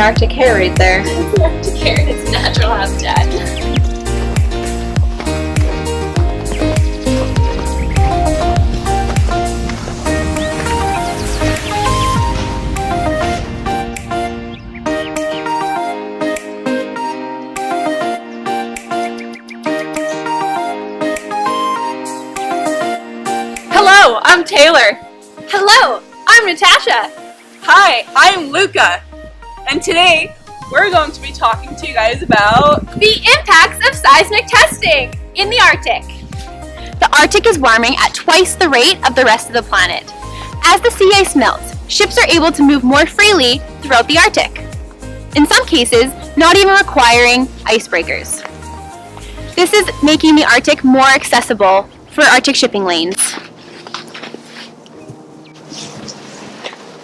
an Arctic hare right there. It's an Arctic hare in its natural habitat. Hello, I'm Taylor. Hello, I'm Natasha. Hi, I'm Luca. And today, we're going to be talking to you guys about The impacts of seismic testing in the Arctic. The Arctic is warming at twice the rate of the rest of the planet. As the sea ice melts, ships are able to move more freely throughout the Arctic. In some cases, not even requiring icebreakers. This is making the Arctic more accessible for Arctic shipping lanes.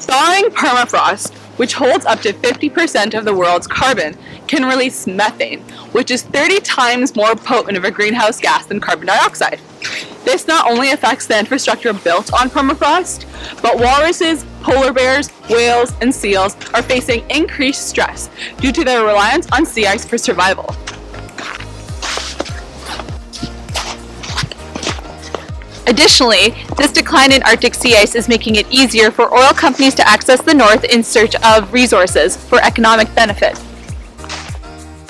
thawing permafrost, which holds up to 50% of the world's carbon, can release methane, which is 30 times more potent of a greenhouse gas than carbon dioxide. This not only affects the infrastructure built on permafrost, but walruses, polar bears, whales, and seals are facing increased stress due to their reliance on sea ice for survival. Additionally, this decline in Arctic sea ice is making it easier for oil companies to access the north in search of resources for economic benefit.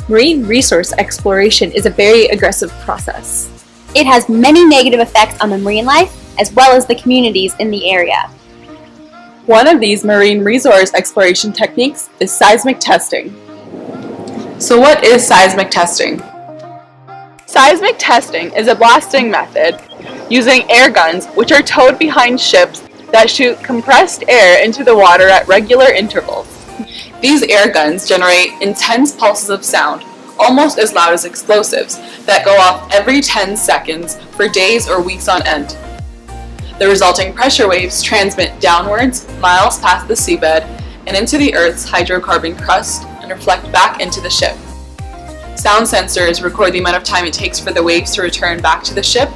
Marine resource exploration is a very aggressive process. It has many negative effects on the marine life as well as the communities in the area. One of these marine resource exploration techniques is seismic testing. So what is seismic testing? Seismic testing is a blasting method using air guns which are towed behind ships that shoot compressed air into the water at regular intervals. These air guns generate intense pulses of sound, almost as loud as explosives, that go off every 10 seconds for days or weeks on end. The resulting pressure waves transmit downwards, miles past the seabed, and into the Earth's hydrocarbon crust and reflect back into the ship. Sound sensors record the amount of time it takes for the waves to return back to the ship,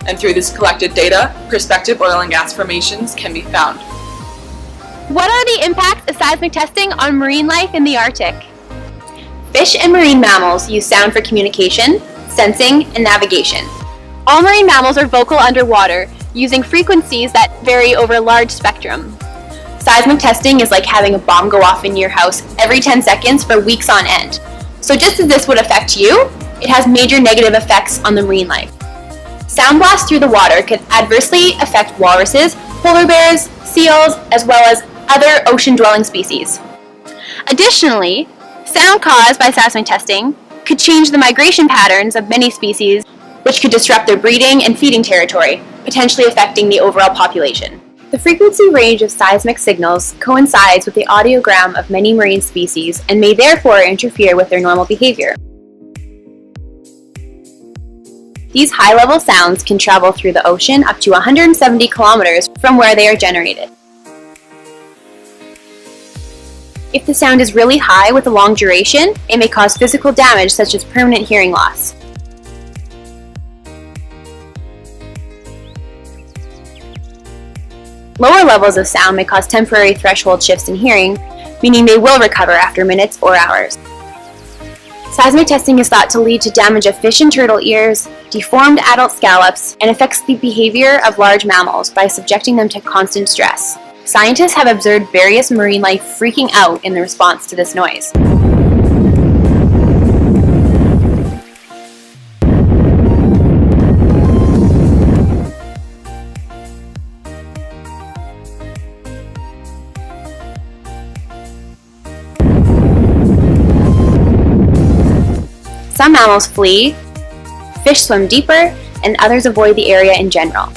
and through this collected data, prospective oil and gas formations can be found. What are the impacts of seismic testing on marine life in the Arctic? Fish and marine mammals use sound for communication, sensing, and navigation. All marine mammals are vocal underwater, using frequencies that vary over a large spectrum. Seismic testing is like having a bomb go off in your house every 10 seconds for weeks on end. So just as this would affect you, it has major negative effects on the marine life. Sound blasts through the water could adversely affect walruses, polar bears, seals, as well as other ocean-dwelling species. Additionally, sound caused by seismic testing could change the migration patterns of many species, which could disrupt their breeding and feeding territory, potentially affecting the overall population. The frequency range of seismic signals coincides with the audiogram of many marine species and may therefore interfere with their normal behavior. These high-level sounds can travel through the ocean up to 170 kilometers from where they are generated. If the sound is really high with a long duration, it may cause physical damage such as permanent hearing loss. Lower levels of sound may cause temporary threshold shifts in hearing, meaning they will recover after minutes or hours. Seismic testing is thought to lead to damage of fish and turtle ears, deformed adult scallops, and affects the behavior of large mammals by subjecting them to constant stress. Scientists have observed various marine life freaking out in the response to this noise. Some mammals flee, fish swim deeper, and others avoid the area in general.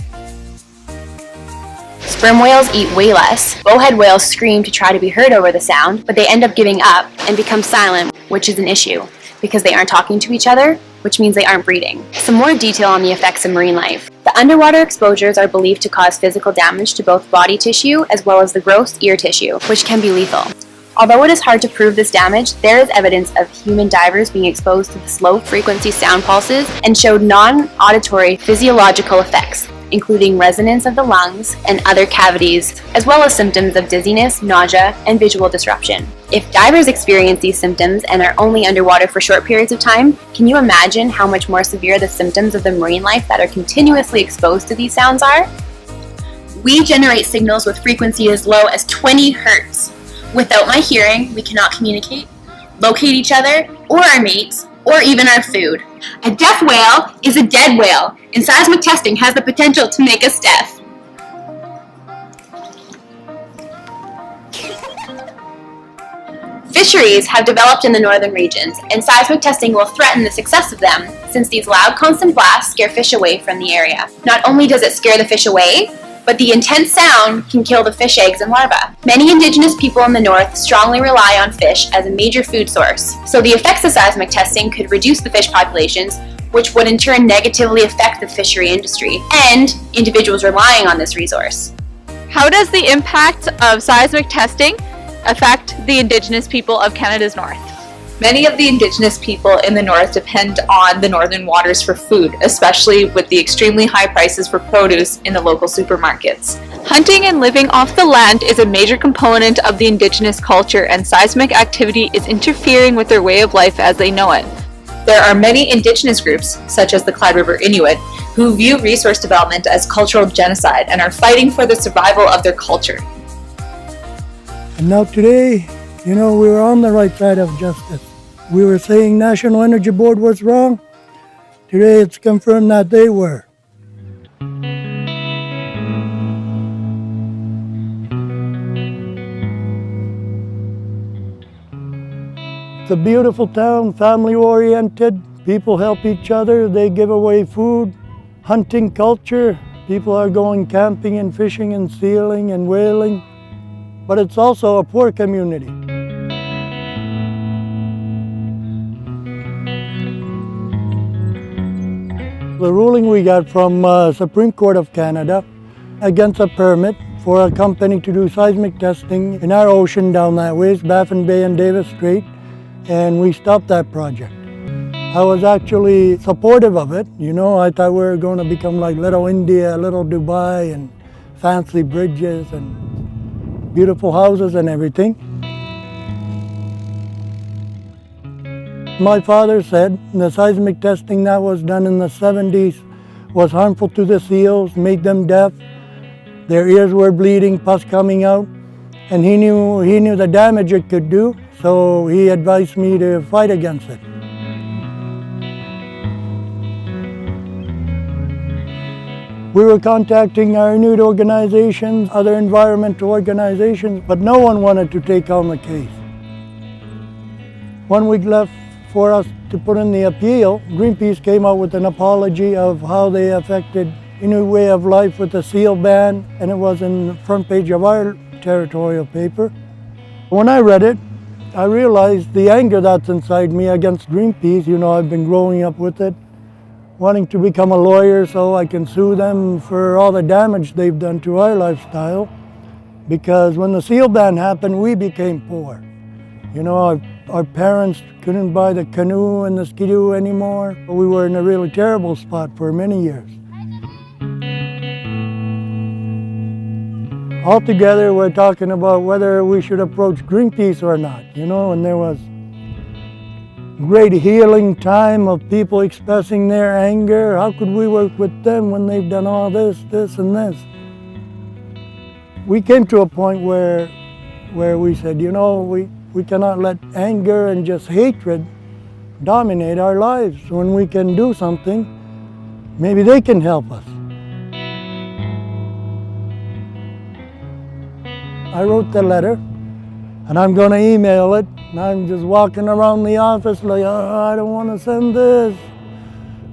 Sperm whales eat way less. Bowhead whales scream to try to be heard over the sound, but they end up giving up and become silent, which is an issue, because they aren't talking to each other, which means they aren't breeding. Some more detail on the effects of marine life. The underwater exposures are believed to cause physical damage to both body tissue as well as the gross ear tissue, which can be lethal. Although it is hard to prove this damage, there is evidence of human divers being exposed to the slow-frequency sound pulses and showed non-auditory physiological effects. including resonance of the lungs and other cavities, as well as symptoms of dizziness, nausea, and visual disruption. If divers experience these symptoms and are only underwater for short periods of time, can you imagine how much more severe the symptoms of the marine life that are continuously exposed to these sounds are? We generate signals with frequency as low as 20 hertz. Without my hearing, we cannot communicate, locate each other, or our mates, or even our food. A deaf whale is a dead whale, and seismic testing has the potential to make us deaf. Fisheries have developed in the northern regions, and seismic testing will threaten the success of them, since these loud constant blasts scare fish away from the area. Not only does it scare the fish away, but the intense sound can kill the fish eggs and larvae. Many indigenous people in the north strongly rely on fish as a major food source, so the effects of seismic testing could reduce the fish populations, which would in turn negatively affect the fishery industry and individuals relying on this resource. How does the impact of seismic testing affect the Indigenous people of Canada's north? Many of the Indigenous people in the north depend on the northern waters for food, especially with the extremely high prices for produce in the local supermarkets. Hunting and living off the land is a major component of the Indigenous culture, and seismic activity is interfering with their way of life as they know it. There are many Indigenous groups, such as the Clyde River Inuit, who view resource development as cultural genocide and are fighting for the survival of their culture. And now today, we were on the right side of justice. We were saying National Energy Board was wrong. Today it's confirmed that they were. It's a beautiful town, family-oriented. People help each other. They give away food. Hunting culture. People are going camping and fishing and sealing and whaling. But it's also a poor community. The ruling we got from Supreme Court of Canada against a permit for a company to do seismic testing in our ocean down that way, Baffin Bay and Davis Strait, and we stopped that project. I was actually supportive of it. I thought we were going to become like little India, little Dubai, and fancy bridges and beautiful houses and everything. My father said the seismic testing that was done in the 70s was harmful to the seals, made them deaf. Their ears were bleeding, pus coming out, and he knew the damage it could do, so he advised me to fight against it. We were contacting our Inuit organizations, other environmental organizations, but no one wanted to take on the case. 1 week left for us to put in the appeal. Greenpeace came out with an apology of how they affected Inuit way of life with the seal ban, and it was in the front page of our territorial paper. When I read it, I realized the anger that's inside me against Greenpeace. I've been growing up with it, wanting to become a lawyer so I can sue them for all the damage they've done to our lifestyle. Because when the seal ban happened, we became poor. Our parents couldn't buy the canoe and the skidoo anymore. We were in a really terrible spot for many years. Altogether, we're talking about whether we should approach Greenpeace or not, and there was great healing time of people expressing their anger. How could we work with them when they've done all this, and this? We came to a point where we said, we cannot let anger and just hatred dominate our lives. When we can do something, maybe they can help us. I wrote the letter, and I'm going to email it. And I'm just walking around the office like, I don't want to send this.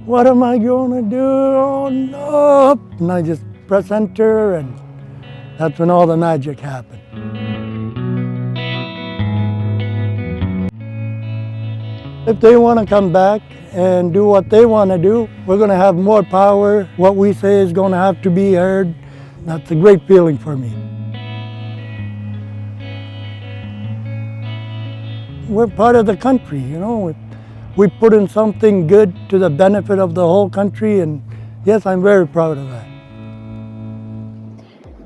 What am I going to do? Oh no! And I just press enter, and that's when all the magic happened. If they want to come back and do what they want to do, we're going to have more power. What we say is going to have to be heard. That's a great feeling for me. We're part of the country, We put in something good to the benefit of the whole country, and yes, I'm very proud of that.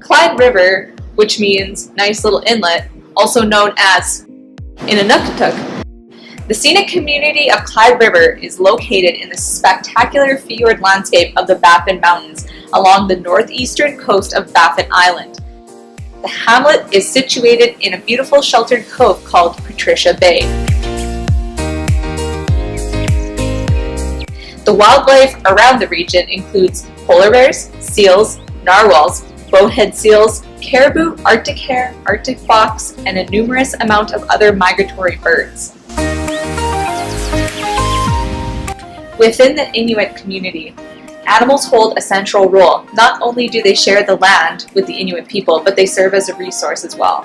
Clyde River, which means nice little inlet, also known as Inuktitut. The scenic community of Clyde River is located in the spectacular fjord landscape of the Baffin Mountains along the northeastern coast of Baffin Island. The hamlet is situated in a beautiful sheltered cove called Patricia Bay. The wildlife around the region includes polar bears, seals, narwhals, bowhead seals, caribou, Arctic hare, Arctic fox, and a numerous amount of other migratory birds. Within the Inuit community, animals hold a central role. Not only do they share the land with the Inuit people, but they serve as a resource as well.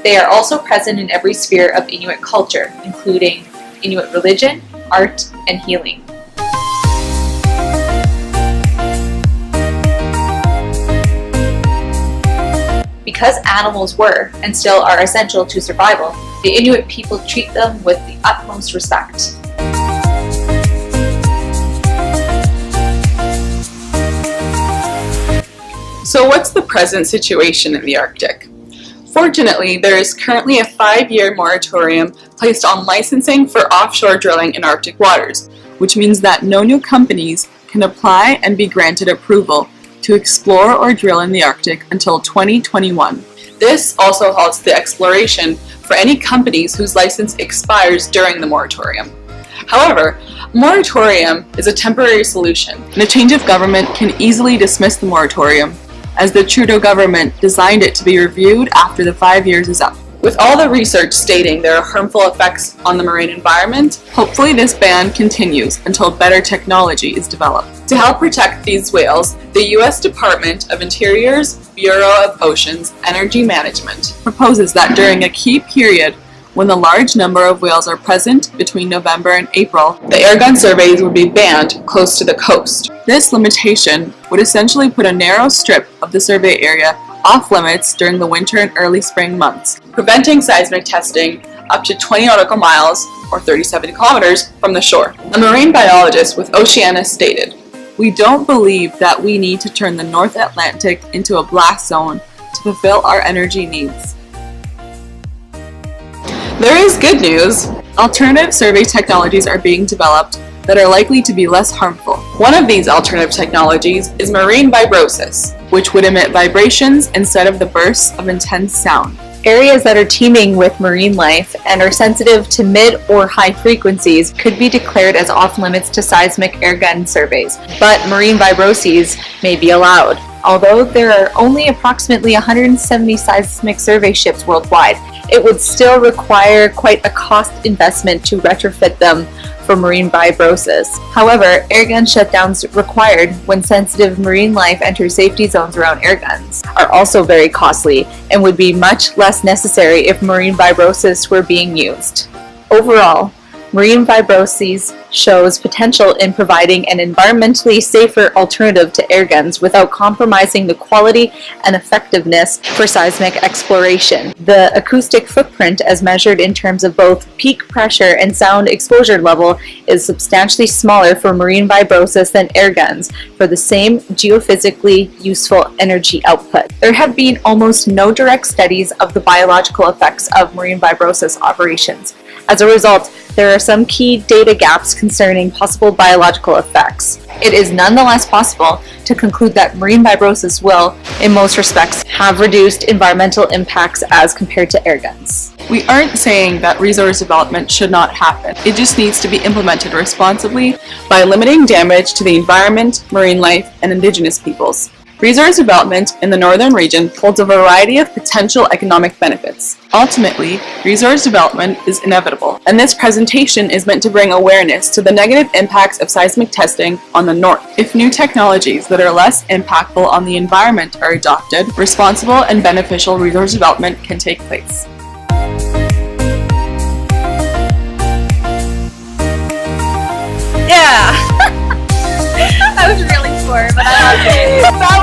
They are also present in every sphere of Inuit culture, including Inuit religion, art, and healing. Because animals were, and still are, essential to survival, the Inuit people treat them with the utmost respect. So what's the present situation in the Arctic? Fortunately, there is currently a 5-year moratorium placed on licensing for offshore drilling in Arctic waters, which means that no new companies can apply and be granted approval to explore or drill in the Arctic until 2021. This also halts the exploration for any companies whose license expires during the moratorium. However, a moratorium is a temporary solution, and a change of government can easily dismiss the moratorium, as the Trudeau government designed it to be reviewed after the 5 years is up. With all the research stating there are harmful effects on the marine environment, hopefully this ban continues until better technology is developed. To help protect these whales, the U.S. Department of Interior's Bureau of Oceans Energy Management proposes that during a key period when the large number of whales are present between November and April, the airgun surveys would be banned close to the coast. This limitation would essentially put a narrow strip of the survey area off limits during the winter and early spring months, preventing seismic testing up to 20 nautical miles or 37 kilometers from the shore. A marine biologist with Oceana stated, "We don't believe that we need to turn the North Atlantic into a blast zone to fulfill our energy needs." There is good news. Alternative survey technologies are being developed that are likely to be less harmful. One of these alternative technologies is marine vibrosis, which would emit vibrations instead of the bursts of intense sound. Areas that are teeming with marine life and are sensitive to mid or high frequencies could be declared as off limits to seismic airgun surveys, but marine vibroses may be allowed. Although there are only approximately 170 seismic survey ships worldwide, it would still require quite a cost investment to retrofit them for marine vibrosis. However, airgun shutdowns required when sensitive marine life enters safety zones around airguns are also very costly and would be much less necessary if marine vibrosis were being used. Overall, marine vibroses shows potential in providing an environmentally safer alternative to airguns without compromising the quality and effectiveness for seismic exploration. The acoustic footprint, as measured in terms of both peak pressure and sound exposure level, is substantially smaller for marine vibrosis than airguns for the same geophysically useful energy output. There have been almost no direct studies of the biological effects of marine vibrosis operations. As a result, there are some key data gaps concerning possible biological effects. It is nonetheless possible to conclude that marine vibrosis will, in most respects, have reduced environmental impacts as compared to airguns. We aren't saying that resource development should not happen. It just needs to be implemented responsibly by limiting damage to the environment, marine life, and Indigenous peoples. Resource development in the northern region holds a variety of potential economic benefits. Ultimately, resource development is inevitable, and this presentation is meant to bring awareness to the negative impacts of seismic testing on the north. If new technologies that are less impactful on the environment are adopted, responsible and beneficial resource development can take place. Yeah! I was really poor, but I loved it.